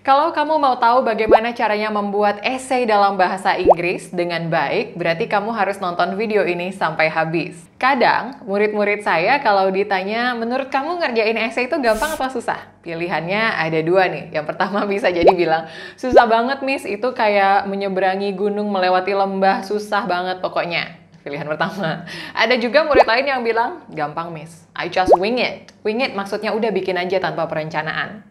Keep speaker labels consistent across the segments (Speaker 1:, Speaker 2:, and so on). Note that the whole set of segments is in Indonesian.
Speaker 1: Kalau kamu mau tahu bagaimana caranya membuat esai dalam bahasa Inggris dengan baik, berarti kamu harus nonton video ini sampai habis. Kadang, murid-murid saya kalau ditanya, menurut kamu ngerjain esai itu gampang atau susah? Pilihannya ada dua nih. Yang pertama bisa jadi bilang, susah banget miss, itu kayak menyeberangi gunung melewati lembah, susah banget pokoknya. Pilihan pertama. Ada juga murid lain yang bilang, gampang miss, I just wing it. Wing it maksudnya udah bikin aja tanpa perencanaan.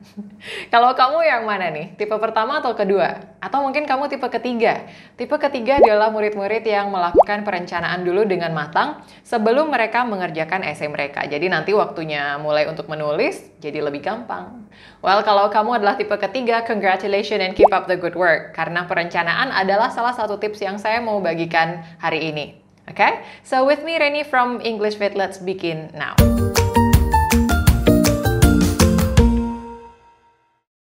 Speaker 1: Kalau kamu yang mana nih? Tipe pertama atau kedua? Atau mungkin kamu tipe ketiga? Tipe ketiga adalah murid-murid yang melakukan perencanaan dulu dengan matang sebelum mereka mengerjakan esai mereka. Jadi nanti waktunya mulai untuk menulis jadi lebih gampang. Well, kalau kamu adalah tipe ketiga, congratulations and keep up the good work. Karena perencanaan adalah salah satu tips yang saya mau bagikan hari ini. Okay? So with me, Reni from English Fit, let's begin now.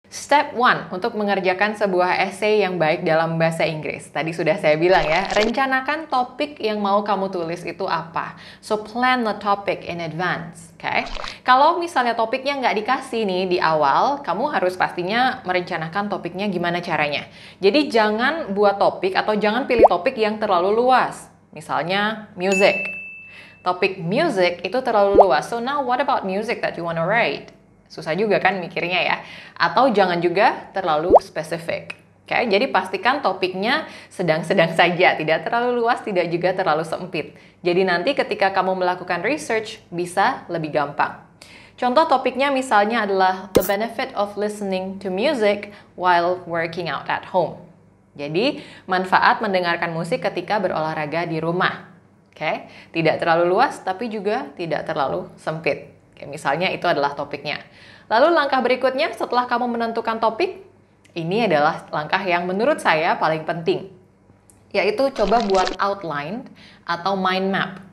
Speaker 1: Step 1 untuk mengerjakan sebuah essay yang baik dalam bahasa Inggris. Tadi sudah saya bilang ya, rencanakan topik yang mau kamu tulis itu apa. So plan the topic in advance. Okay? Kalau misalnya topiknya nggak dikasih nih di awal, kamu harus pastinya merencanakan topiknya gimana caranya. Jadi jangan buat topik atau jangan pilih topik yang terlalu luas. Misalnya music. Topik music itu terlalu luas. So now what about music that you want to write? Susah juga kan mikirnya ya. Atau jangan juga terlalu spesifik. Oke, jadi pastikan topiknya sedang-sedang saja, tidak terlalu luas, tidak juga terlalu sempit. Jadi nanti ketika kamu melakukan research bisa lebih gampang. Contoh topiknya misalnya adalah the benefit of listening to music while working out at home. Jadi, manfaat mendengarkan musik ketika berolahraga di rumah. Oke, tidak terlalu luas, tapi juga tidak terlalu sempit. Oke, misalnya itu adalah topiknya. Lalu langkah berikutnya setelah kamu menentukan topik, ini adalah langkah yang menurut saya paling penting. Yaitu coba buat outline atau mind map.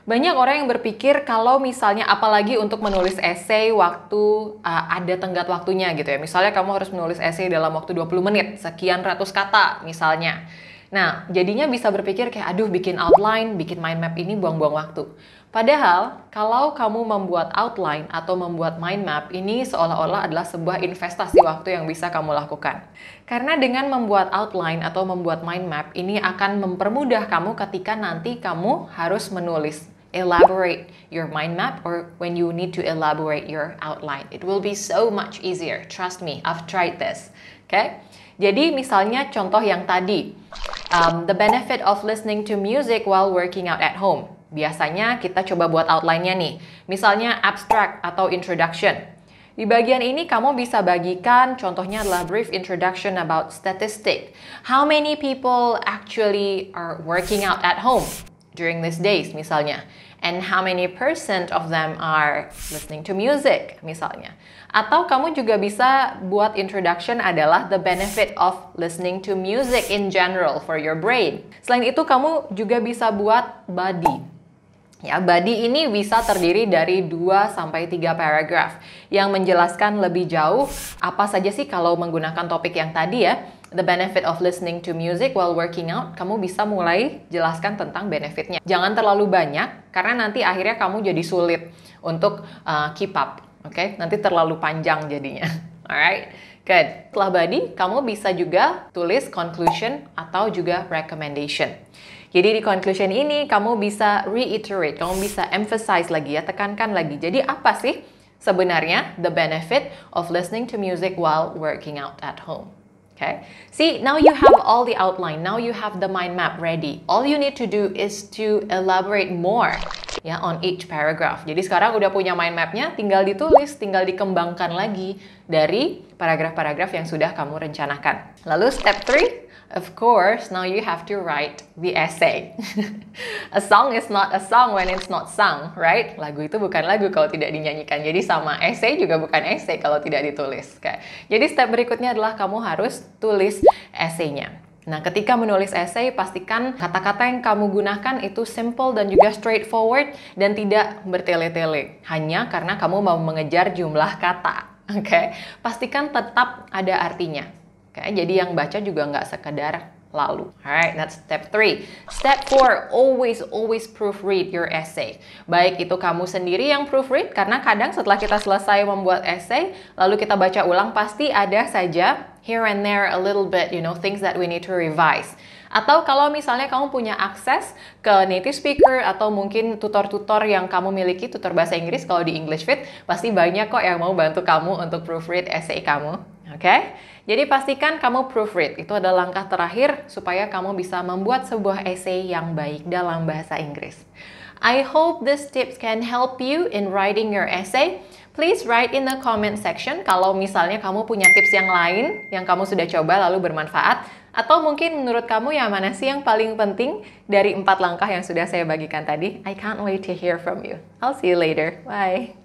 Speaker 1: Banyak orang yang berpikir kalau misalnya apalagi untuk menulis esai waktu ada tenggat waktunya gitu ya. Misalnya kamu harus menulis esai dalam waktu 20 menit, sekian ratus kata misalnya. Nah, jadinya bisa berpikir kayak aduh bikin outline, bikin mind map ini buang-buang waktu. Padahal kalau kamu membuat outline atau membuat mind map ini seolah-olah adalah sebuah investasi waktu yang bisa kamu lakukan. Karena dengan membuat outline atau membuat mind map ini akan mempermudah kamu ketika nanti kamu harus menulis. Elaborate your mind map or when you need to elaborate your outline. It will be so much easier. Trust me, I've tried this. Okay? Jadi misalnya contoh yang tadi, the benefit of listening to music while working out at home. Biasanya kita coba buat outline-nya nih. Misalnya abstract atau introduction. Di bagian ini kamu bisa bagikan, contohnya adalah brief introduction about statistic. How many people actually are working out at home during these days misalnya, and how many percent of them are listening to music misalnya. Atau kamu juga bisa buat introduction adalah the benefit of listening to music in general for your brain. Selain itu kamu juga bisa buat body. Ya, body ini bisa terdiri dari 2 sampai 3 paragraf yang menjelaskan lebih jauh apa saja sih kalau menggunakan topik yang tadi ya. The benefit of listening to music while working out, kamu bisa mulai jelaskan tentang benefitnya. Jangan terlalu banyak, karena nanti akhirnya kamu jadi sulit untuk keep up. Oke? Nanti terlalu panjang jadinya. Alright? Good. Setelah body, kamu bisa juga tulis conclusion atau juga recommendation. Jadi di conclusion ini, kamu bisa reiterate, kamu bisa emphasize lagi ya, tekankan lagi. Jadi apa sih sebenarnya the benefit of listening to music while working out at home? Okay. See, now you have all the outline. Now you have the mind map ready. All you need to do is to elaborate more ya on each paragraph. Jadi sekarang udah punya mind mapnya, tinggal ditulis, tinggal dikembangkan lagi dari paragraf-paragraf yang sudah kamu rencanakan. Lalu step 3, of course, now you have to write the essay. A song is not a song when it's not sung, right? Lagu itu bukan lagu kalau tidak dinyanyikan. Jadi sama essay juga bukan essay kalau tidak ditulis. Okay. Jadi step berikutnya adalah kamu harus tulis essay-nya. Nah, ketika menulis essay, pastikan kata-kata yang kamu gunakan itu simple dan juga straightforward dan tidak bertele-tele. Hanya karena kamu mau mengejar jumlah kata. Oke, pastikan tetap ada artinya. Oke, jadi yang baca juga nggak sekedar lalu. Alright, that's step 3. Step 4, always proofread your essay. Baik itu kamu sendiri yang proofread, karena kadang setelah kita selesai membuat essay, lalu kita baca ulang, pasti ada saja here and there a little bit, things that we need to revise. Atau kalau misalnya kamu punya akses ke native speaker atau mungkin tutor-tutor yang kamu miliki, tutor bahasa Inggris kalau di English Fit, pasti banyak kok yang mau bantu kamu untuk proofread essay kamu. Oke? Jadi pastikan kamu proofread. Itu adalah langkah terakhir supaya kamu bisa membuat sebuah essay yang baik dalam bahasa Inggris. I hope these tips can help you in writing your essay. Please write in the comment section kalau misalnya kamu punya tips yang lain yang kamu sudah coba lalu bermanfaat. Atau mungkin menurut kamu yang mana sih yang paling penting dari 4 langkah yang sudah saya bagikan tadi? I can't wait to hear from you. I'll see you later. Bye.